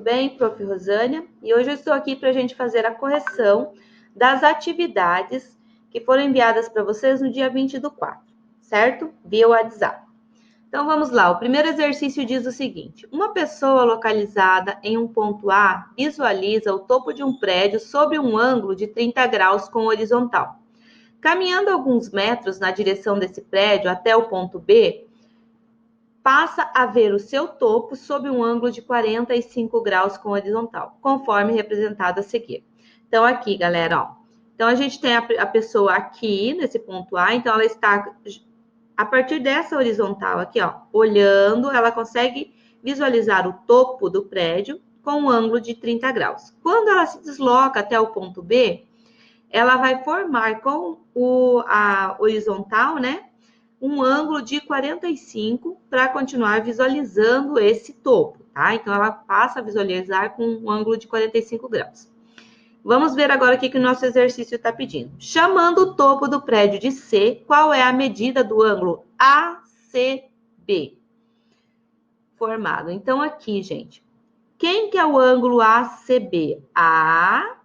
bem, Prof. Rosânia? E hoje eu estou aqui para a gente fazer a correção das atividades que foram enviadas para vocês no dia 20/4, certo? Via WhatsApp. Então, vamos lá. O primeiro exercício diz o seguinte: uma pessoa localizada em um ponto A visualiza o topo de um prédio sob um ângulo de 30 graus com horizontal. Caminhando alguns metros na direção desse prédio até o ponto B, passa a ver o seu topo sob um ângulo de 45 graus com horizontal, conforme representado a seguir. Então, aqui, galera, ó. Então, a gente tem a pessoa aqui, nesse ponto A, então ela está, a partir dessa horizontal aqui, ó, olhando, ela consegue visualizar o topo do prédio com um ângulo de 30 graus. Quando ela se desloca até o ponto B, ela vai formar com a horizontal, né, um ângulo de 45 para continuar visualizando esse topo, tá? Então, ela passa a visualizar com um ângulo de 45 graus. Vamos ver agora o que o nosso exercício está pedindo. Chamando o topo do prédio de C, qual é a medida do ângulo ACB formado? Então, aqui, gente, quem que é o ângulo ACB? ACB.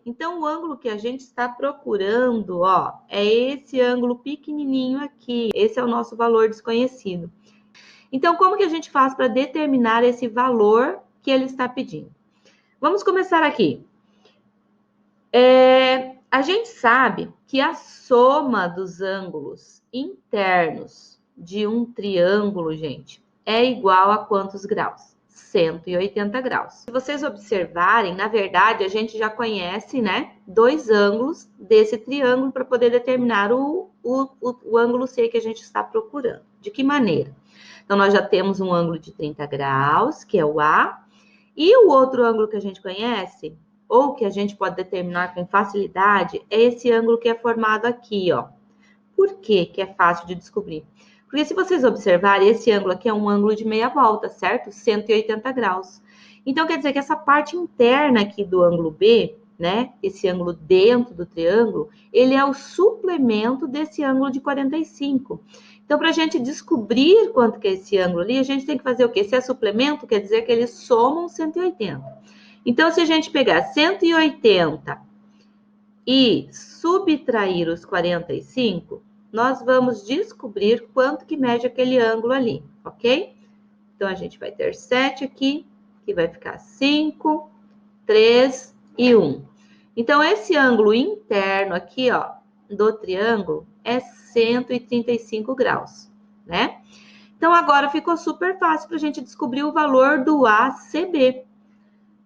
Então, o ângulo que a gente está procurando, ó, é esse ângulo pequenininho aqui. Esse é o nosso valor desconhecido. Então, como que a gente faz para determinar esse valor que ele está pedindo? Vamos começar aqui. A gente sabe que a soma dos ângulos internos de um triângulo, gente, é igual a quantos graus? 180 graus. Se vocês observarem, na verdade, a gente já conhece, né, dois ângulos desse triângulo para poder determinar o ângulo C que a gente está procurando. De que maneira? Então, nós já temos um ângulo de 30 graus, que é o A, e o outro ângulo que a gente conhece, ou que a gente pode determinar com facilidade, é esse ângulo que é formado aqui, ó. Por que que é fácil de descobrir? Porque se vocês observarem, esse ângulo aqui é um ângulo de meia volta, certo? 180 graus. Então, quer dizer que essa parte interna aqui do ângulo B, né? Esse ângulo dentro do triângulo, ele é o suplemento desse ângulo de 45. Então, para a gente descobrir quanto que é esse ângulo ali, a gente tem que fazer o quê? Se é suplemento, quer dizer que eles somam 180. Então, se a gente pegar 180 e subtrair os 45, nós vamos descobrir quanto que mede aquele ângulo ali, ok? Então, a gente vai ter 7 aqui, que vai ficar 5, 3 e 1. Então, esse ângulo interno aqui, ó, do triângulo é 135 graus, né? Então, agora ficou super fácil para a gente descobrir o valor do ACB.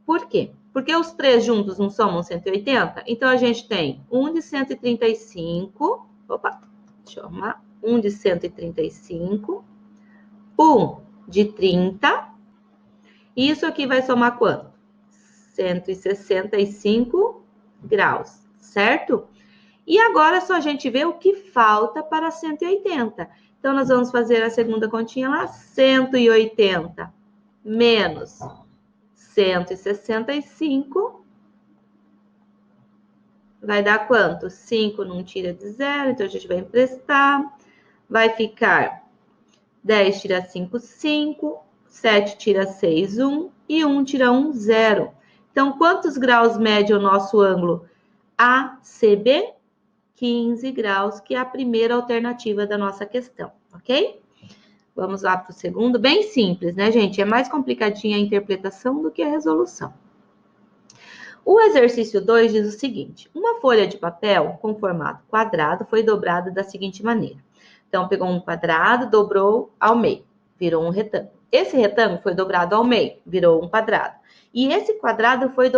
Por quê? Porque os três juntos não somam 180? Então, a gente tem um de 135, deixa eu arrumar, um de 135, um de 30, e isso aqui vai somar quanto? 165 graus, certo? E agora é só a gente ver o que falta para 180. Então, nós vamos fazer a segunda continha lá, 180 menos 165 vai dar quanto? 5 não tira de 0, então a gente vai emprestar. Vai ficar 10 tira 5, 5, 7 tira 6, 1 e 1 tira 1, 0. Então, quantos graus mede o nosso ângulo ACB? 15 graus, que é a primeira alternativa da nossa questão, ok? Vamos lá para o segundo, bem simples, né, gente? É mais complicadinha a interpretação do que a resolução. O exercício 2 diz o seguinte: uma folha de papel com formato quadrado foi dobrada da seguinte maneira. Então, pegou um quadrado, dobrou ao meio, virou um retângulo. Esse retângulo foi dobrado ao meio, virou um quadrado. E esse quadrado foi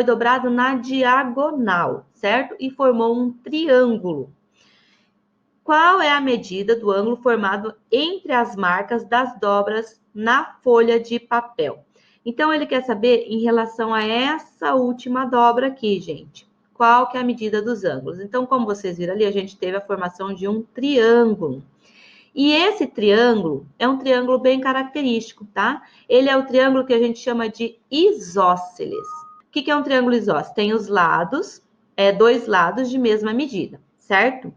dobrado na diagonal, certo? E formou um triângulo. Qual é a medida do ângulo formado entre as marcas das dobras na folha de papel? Então, ele quer saber em relação a essa última dobra aqui, gente. Qual que é a medida dos ângulos? Então, como vocês viram ali, a gente teve a formação de um triângulo. E esse triângulo é um triângulo bem característico, tá? Ele é o triângulo que a gente chama de isósceles. O que é um triângulo isósceles? Tem os lados, dois lados de mesma medida, certo?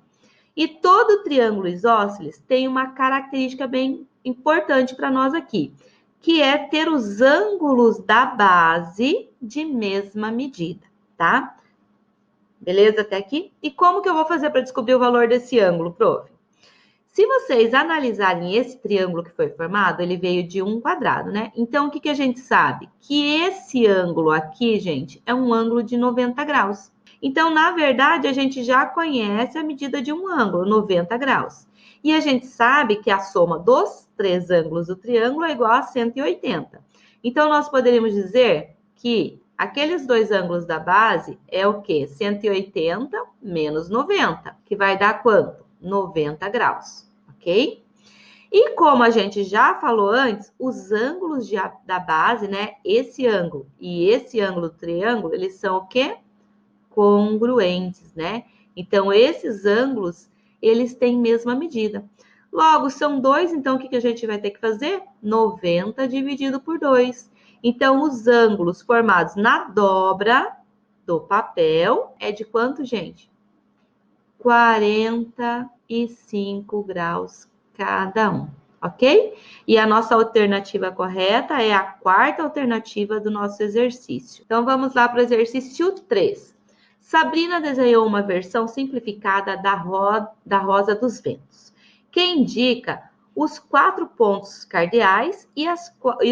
E todo triângulo isósceles tem uma característica bem importante para nós aqui, que é ter os ângulos da base de mesma medida, tá? Beleza até aqui? E como que eu vou fazer para descobrir o valor desse ângulo, prof? Se vocês analisarem esse triângulo que foi formado, ele veio de um quadrado, né? Então, o que a gente sabe? Que esse ângulo aqui, gente, é um ângulo de 90 graus. Então, na verdade, a gente já conhece a medida de um ângulo, 90 graus. E a gente sabe que a soma dos três ângulos do triângulo é igual a 180. Então, nós poderíamos dizer que aqueles dois ângulos da base é o quê? 180 menos 90, que vai dar quanto? 90 graus, ok? E como a gente já falou antes, os ângulos da base, né? Esse ângulo e esse ângulo do triângulo, eles são o quê? Congruentes, né? Então, esses ângulos, eles têm mesma medida. Logo, são dois, então, o que a gente vai ter que fazer? 90 dividido por 2. Então, os ângulos formados na dobra do papel é de quanto, gente? 45 graus cada um, ok? E a nossa alternativa correta é a quarta alternativa do nosso exercício. Então, vamos lá para o exercício 3. Sabrina desenhou uma versão simplificada da Rosa dos Ventos, que indica os 4 pontos cardeais e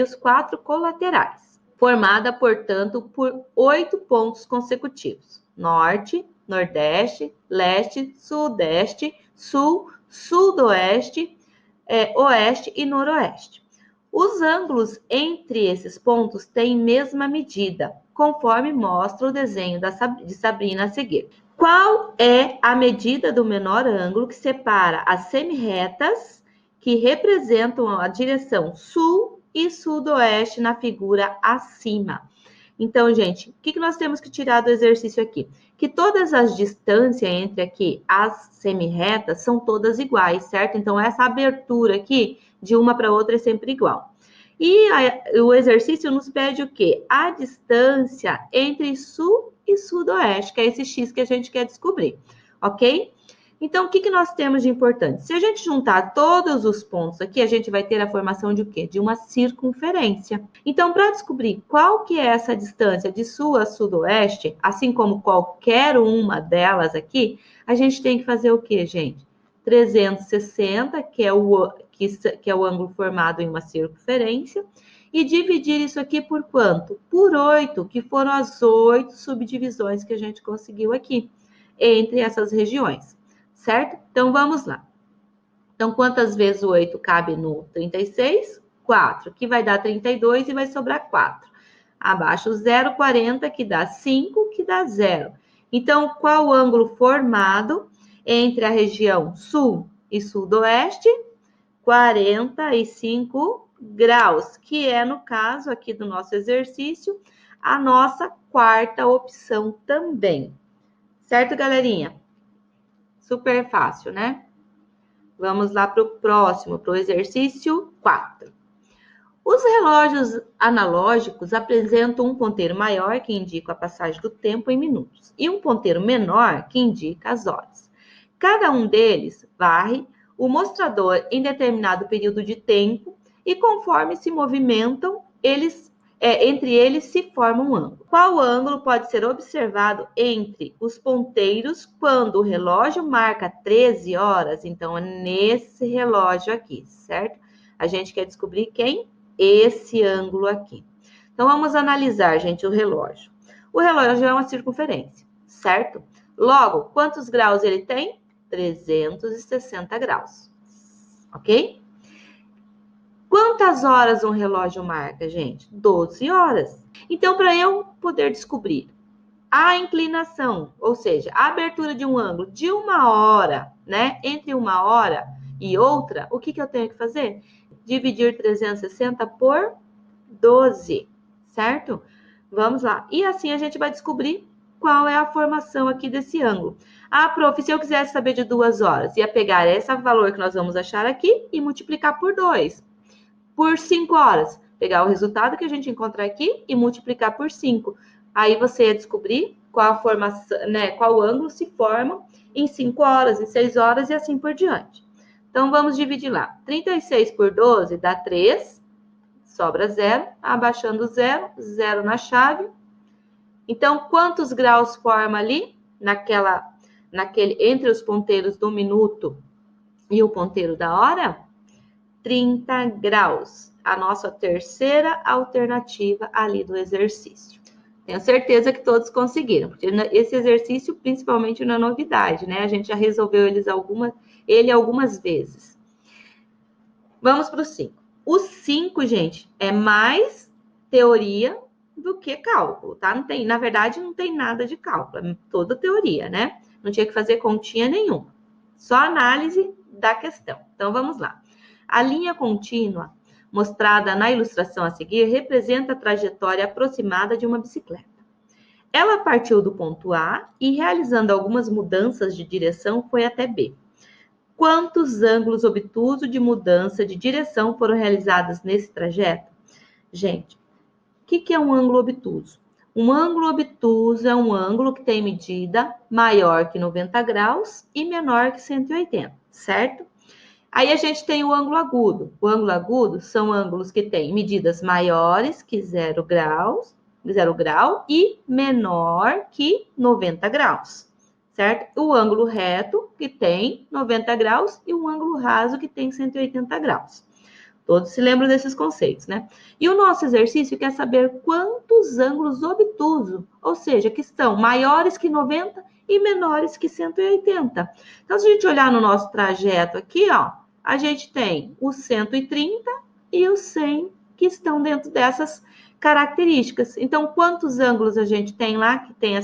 os 4 colaterais, formada, portanto, por 8 pontos consecutivos: norte, nordeste, leste, sudeste, sul, sudoeste, oeste e noroeste. Os ângulos entre esses pontos têm mesma medida, conforme mostra o desenho de Sabrina a seguir. Qual é a medida do menor ângulo que separa as semirretas que representam a direção sul e sudoeste na figura acima? Então, gente, o que nós temos que tirar do exercício aqui? Que todas as distâncias entre aqui as semirretas são todas iguais, certo? Então, essa abertura aqui de uma para outra é sempre igual. E o exercício nos pede o quê? A distância entre sul e sudoeste, que é esse X que a gente quer descobrir, ok? Então, o que nós temos de importante? Se a gente juntar todos os pontos aqui, a gente vai ter a formação de o quê? De uma circunferência. Então, para descobrir qual que é essa distância de sul a sudoeste, assim como qualquer uma delas aqui, a gente tem que fazer o quê, gente? 360, que é o ângulo formado em uma circunferência, e dividir isso aqui por quanto? Por 8, que foram as 8 subdivisões que a gente conseguiu aqui, entre essas regiões. Certo? Então, vamos lá. Então, quantas vezes o 8 cabe no 36? 4, que vai dar 32 e vai sobrar 4. Abaixo 0, 40, que dá 5, que dá 0. Então, qual o ângulo formado entre a região sul e sudoeste? 45 graus, que é, no caso aqui do nosso exercício, a nossa quarta opção também. Certo, galerinha? Super fácil, né? Vamos lá para o próximo, para o exercício 4. Os relógios analógicos apresentam um ponteiro maior, que indica a passagem do tempo em minutos, e um ponteiro menor, que indica as horas. Cada um deles varre o mostrador em determinado período de tempo e, conforme se movimentam, entre eles se forma um ângulo. Qual ângulo pode ser observado entre os ponteiros quando o relógio marca 13 horas? Então, é nesse relógio aqui, certo? A gente quer descobrir quem? Esse ângulo aqui. Então, vamos analisar, gente, o relógio. O relógio é uma circunferência, certo? Logo, quantos graus ele tem? 360 graus, ok? Quantas horas um relógio marca, gente? 12 horas. Então, para eu poder descobrir a inclinação, ou seja, a abertura de um ângulo de 1 hora, né? Entre 1 hora e outra, o que eu tenho que fazer? Dividir 360 por 12, certo? Vamos lá. E assim a gente vai descobrir qual é a formação aqui desse ângulo. Ah, prof, se eu quisesse saber de 2 horas, ia pegar esse valor que nós vamos achar aqui e multiplicar por 2. Por 5 horas, pegar o resultado que a gente encontrar aqui e multiplicar por 5. Aí você ia descobrir qual a formação, né, qual ângulo se forma em 5 horas, em 6 horas e assim por diante. Então, vamos dividir lá. 36 por 12 dá 3, sobra 0, abaixando 0, 0 na chave. Então, quantos graus forma ali, entre os ponteiros do minuto e o ponteiro da hora? 30 graus. A nossa terceira alternativa ali do exercício. Tenho certeza que todos conseguiram, porque esse exercício, principalmente, não é novidade, né? A gente já resolveu ele algumas vezes. Vamos para o 5. O 5, gente, é mais teoria do que cálculo, tá? Na verdade, não tem nada de cálculo, é toda teoria, né? Não tinha que fazer continha nenhuma. Só análise da questão. Então, vamos lá. A linha contínua, mostrada na ilustração a seguir, representa a trajetória aproximada de uma bicicleta. Ela partiu do ponto A e, realizando algumas mudanças de direção, foi até B. Quantos ângulos obtusos de mudança de direção foram realizados nesse trajeto? Gente, o que é um ângulo obtuso? Um ângulo obtuso é um ângulo que tem medida maior que 90 graus e menor que 180, certo? Aí a gente tem o ângulo agudo. O ângulo agudo são ângulos que têm medidas maiores que 0 grau e menor que 90 graus, certo? O ângulo reto, que tem 90 graus, e o ângulo raso, que tem 180 graus. Todos se lembram desses conceitos, né? E o nosso exercício quer saber quantos ângulos obtusos, ou seja, que são maiores que 90 e menores que 180. Então, se a gente olhar no nosso trajeto aqui, ó, a gente tem os 130 e os 100 que estão dentro dessas características. Então, quantos ângulos a gente tem lá que tem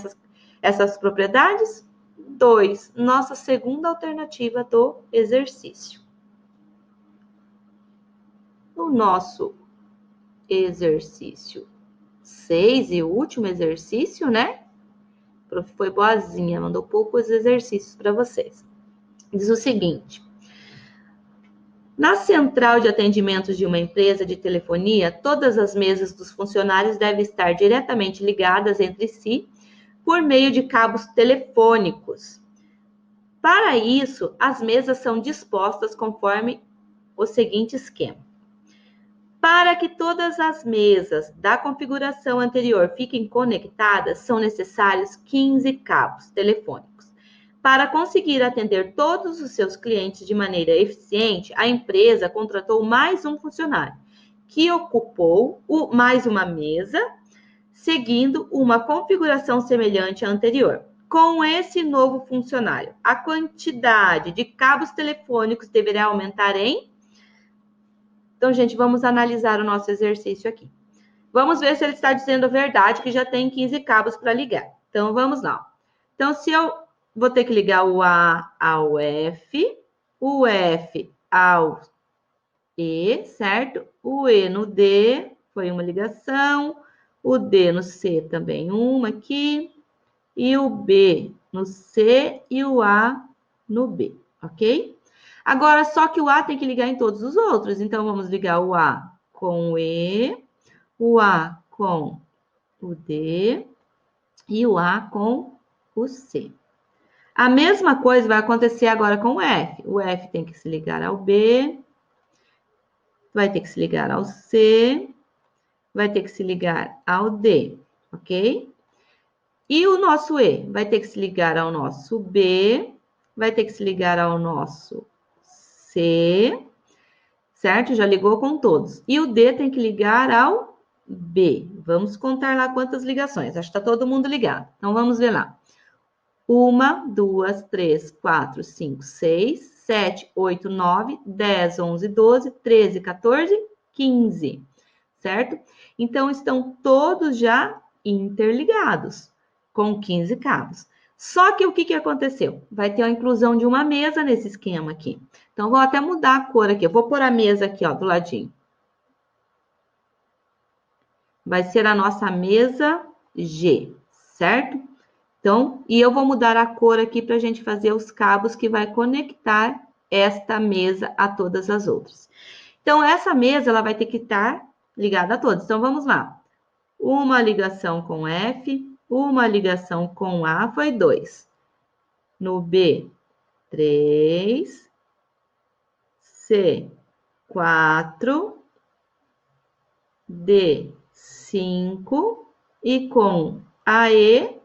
essas propriedades? 2. Nossa segunda alternativa do exercício. O nosso exercício 6 e o último exercício, né? A prof foi boazinha, mandou poucos exercícios para vocês. Diz o seguinte: na central de atendimentos de uma empresa de telefonia, todas as mesas dos funcionários devem estar diretamente ligadas entre si por meio de cabos telefônicos. Para isso, as mesas são dispostas conforme o seguinte esquema. Para que todas as mesas da configuração anterior fiquem conectadas, são necessários 15 cabos telefônicos. Para conseguir atender todos os seus clientes de maneira eficiente, a empresa contratou mais um funcionário, que ocupou mais uma mesa, seguindo uma configuração semelhante à anterior. Com esse novo funcionário, a quantidade de cabos telefônicos deverá aumentar em... Então, gente, vamos analisar o nosso exercício aqui. Vamos ver se ele está dizendo a verdade, que já tem 15 cabos para ligar. Então, vamos lá. Então, se eu vou ter que ligar o A ao F, o F ao E, certo? O E no D, foi uma ligação. O D no C também uma aqui. E o B no C e o A no B, ok? Agora, só que o A tem que ligar em todos os outros. Então, vamos ligar o A com o E, o A com o D e o A com o C. A mesma coisa vai acontecer agora com o F. O F tem que se ligar ao B, vai ter que se ligar ao C, vai ter que se ligar ao D, ok? E o nosso E vai ter que se ligar ao nosso B, vai ter que se ligar ao nosso C, certo? Já ligou com todos. E o D tem que ligar ao B. Vamos contar lá quantas ligações. Acho que está todo mundo ligado. Então, vamos ver lá. 1, 2, 3, 4, 5, 6, 7, 8, 9, 10, 11, 12, 13, 14, 15, certo? Então, estão todos já interligados, com 15 cabos. Só que o que aconteceu? Vai ter a inclusão de uma mesa nesse esquema aqui. Então, vou até mudar a cor aqui. Eu vou pôr a mesa aqui, ó, do ladinho. Vai ser a nossa mesa G, certo? Então, e eu vou mudar a cor aqui para a gente fazer os cabos que vai conectar esta mesa a todas as outras. Então, essa mesa, ela vai ter que estar ligada a todas. Então, vamos lá. Uma ligação com F, uma ligação com A, foi 2. No B, 3. C, 4. D, 5 e com AE,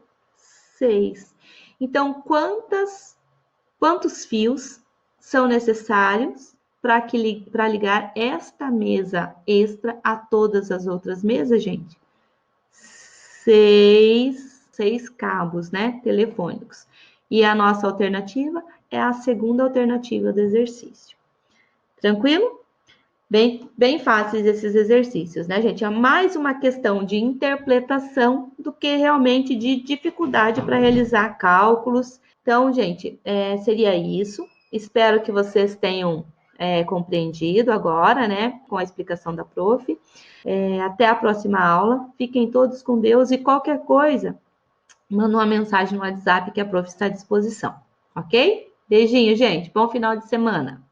6. Então, quantos fios são necessários para ligar esta mesa extra a todas as outras mesas, gente? 6 cabos, né, telefônicos. E a nossa alternativa é a segunda alternativa do exercício. Tranquilo? Bem fáceis esses exercícios, né, gente? É mais uma questão de interpretação do que realmente de dificuldade para realizar cálculos. Então, gente, seria isso. Espero que vocês tenham compreendido agora, né, com a explicação da prof. Até a próxima aula. Fiquem todos com Deus e qualquer coisa, manda uma mensagem no WhatsApp que a prof está à disposição, ok? Beijinho, gente. Bom final de semana.